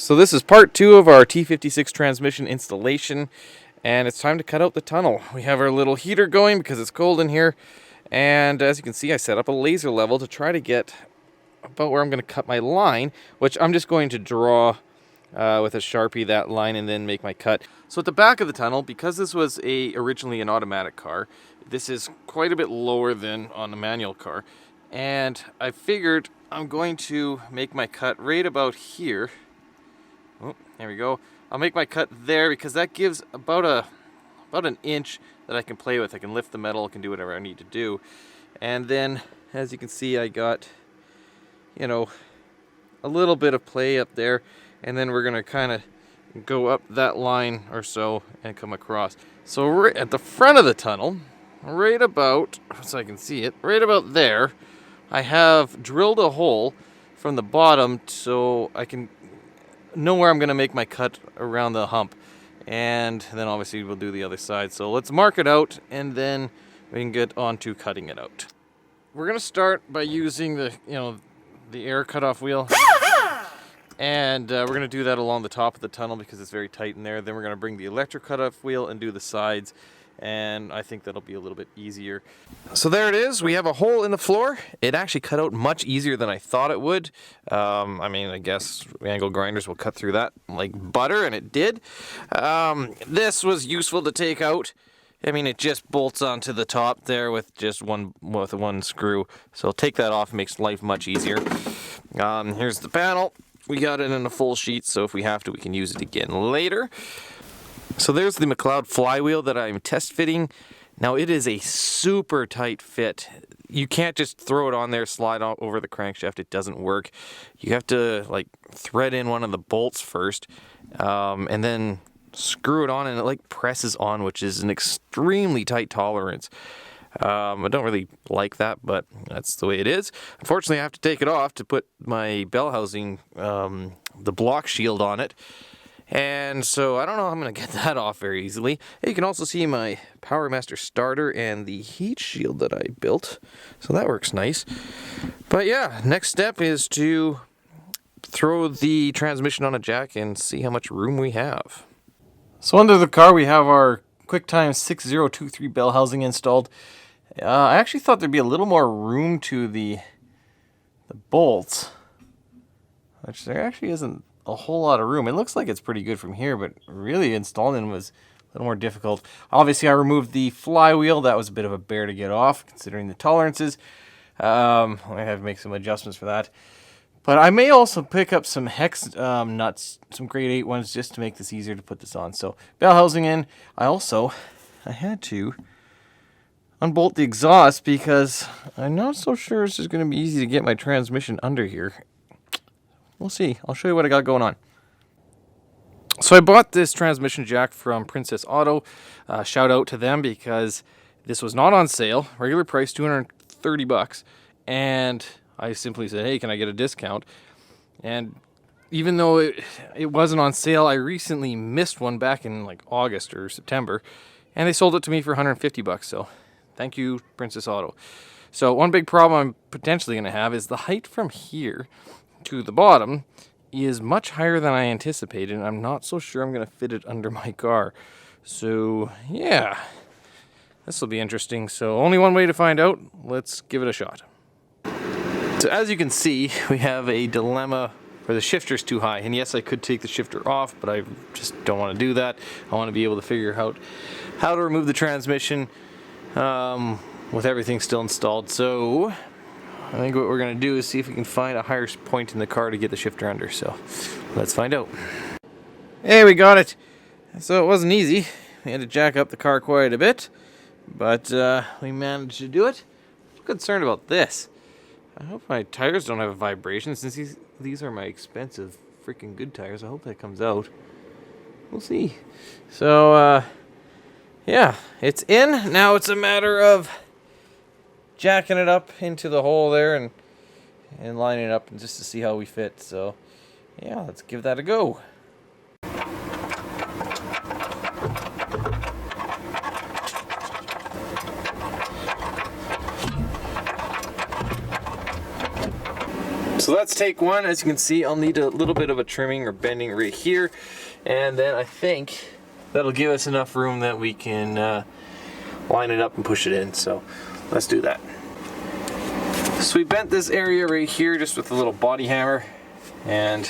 So this is part 2 of our T56 transmission installation, and it's time to cut out the tunnel. We have our little heater going because it's cold in here, and as you can see I set up a laser level to try to get about where I'm going to cut my line, which I'm just going to draw with a Sharpie that line and then make my cut. So at the back of the tunnel, because this was originally an automatic car, this is quite a bit lower than on a manual car, and I figured I'm going to make my cut right about here. Oh, there we go. I'll make my cut there because that gives about an inch that I can play with. I can lift the metal, I can do whatever I need to do. And then, as you can see, I got, you know, a little bit of play up there. And then we're gonna kind of go up that line or so and come across. So right at the front of the tunnel, right about, so I can see it, right about there, I have drilled a hole from the bottom so I can know where I'm going to make my cut around the hump, and then obviously we'll do the other side. So let's mark it out and then we can get on to cutting it out. We're going to start by using the air cutoff wheel, and we're going to do that along the top of the tunnel because it's very tight in there. Then we're going to bring the electric cutoff wheel and do the sides, and I think that'll be a little bit easier. So there it is. We have a hole in the floor. It actually cut out much easier than I thought it would. I mean, I guess angle grinders will cut through that like butter, and it did. This was useful to take out. I mean, it just bolts onto the top there with just one screw. So I'll take that off. It makes life much easier. Here's the panel. We got it in a full sheet, so if we have to, we can use it again later. So there's the McLeod flywheel that I'm test fitting. Now it is a super tight fit. You can't just throw it on there, slide over the crankshaft. It doesn't work. You have to like thread in one of the bolts first, and then screw it on, and it like presses on, which is an extremely tight tolerance. I don't really like that, but that's the way it is. Unfortunately, I have to take it off to put my Bellhousing, the block shield on it. And so I don't know how I'm going to get that off very easily. You can also see my Power Master starter and the heat shield that I built. So that works nice. But yeah, next step is to throw the transmission on a jack and see how much room we have. So under the car we have our QuickTime 6023 Bellhousing installed. I actually thought there'd be a little more room to the bolts, which there actually isn't a whole lot of room. It looks like it's pretty good from here, but really installing was a little more difficult. Obviously I removed the flywheel. That was a bit of a bear to get off considering the tolerances. I have to make some adjustments for that, but I may also pick up some hex nuts, some grade 8 ones, just to make this easier to put this on. So Bellhousing in. I had to unbolt the exhaust because I'm not so sure this is going to be easy to get my transmission under here. We'll see. I'll show you what I got going on. So I bought this transmission jack from Princess Auto. Shout out to them because this was not on sale. Regular price $230, and I simply said, hey, can I get a discount? And even though it wasn't on sale, I recently missed one back in like August or September, and they sold it to me for $150. So thank you, Princess Auto. So one big problem I'm potentially going to have is the height from here to the bottom is much higher than I anticipated, and I'm not so sure I'm going to fit it under my car. So yeah, this will be interesting. So only one way to find out. Let's give it a shot. So as you can see, we have a dilemma where the shifter's too high. And yes, I could take the shifter off, but I just don't want to do that. I want to be able to figure out how to remove the transmission with everything still installed. So I think what we're going to do is see if we can find a higher point in the car to get the shifter under. So let's find out. Hey, we got it. So it wasn't easy. We had to jack up the car quite a bit, but we managed to do it. I'm concerned about this. I hope my tires don't have a vibration since these are my expensive freaking good tires. I hope that comes out. We'll see. So yeah, it's in. Now it's a matter of jacking it up into the hole there and lining it up just to see how we fit. So yeah, let's give that a go. So that's let's take one. As you can see, I'll need a little bit of a trimming or bending right here, and then I think that'll give us enough room that we can line it up and push it in. So let's do that. So we bent this area right here just with a little body hammer, and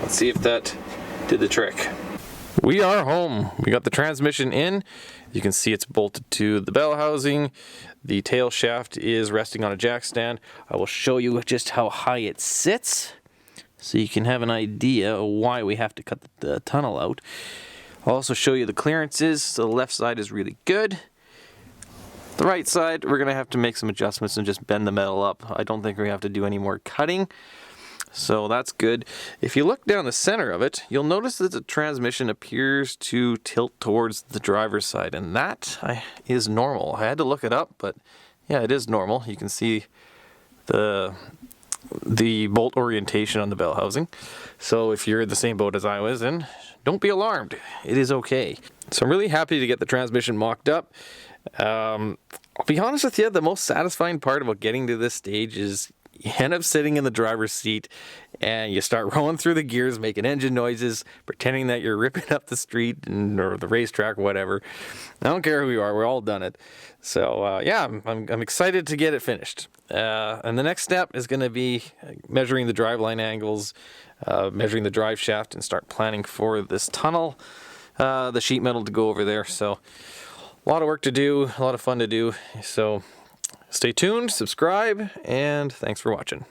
let's see if that did the trick. We are home. We got the transmission in. You can see it's bolted to the bell housing. The tail shaft is resting on a jack stand. I will show you just how high it sits so you can have an idea of why we have to cut the tunnel out. I'll also show you the clearances. So the left side is really good. The right side, we're going to have to make some adjustments and just bend the metal up. I don't think we have to do any more cutting. So that's good. If you look down the center of it, you'll notice that the transmission appears to tilt towards the driver's side, and that is normal. I had to look it up, but yeah, it is normal. You can see the bolt orientation on the bell housing. So if you're in the same boat as I was in, don't be alarmed. It is okay. So I'm really happy to get the transmission mocked up. I'll be honest with you, the most satisfying part about getting to this stage is you end up sitting in the driver's seat and you start rolling through the gears, making engine noises, pretending that you're ripping up the street or the racetrack, whatever. I don't care who you are, we're all done it. So yeah, I'm excited to get it finished. And the next step is going to be measuring the driveline angles, measuring the drive shaft, and start planning for this tunnel, the sheet metal to go over there. So a lot of work to do, a lot of fun to do. So stay tuned, subscribe, and thanks for watching.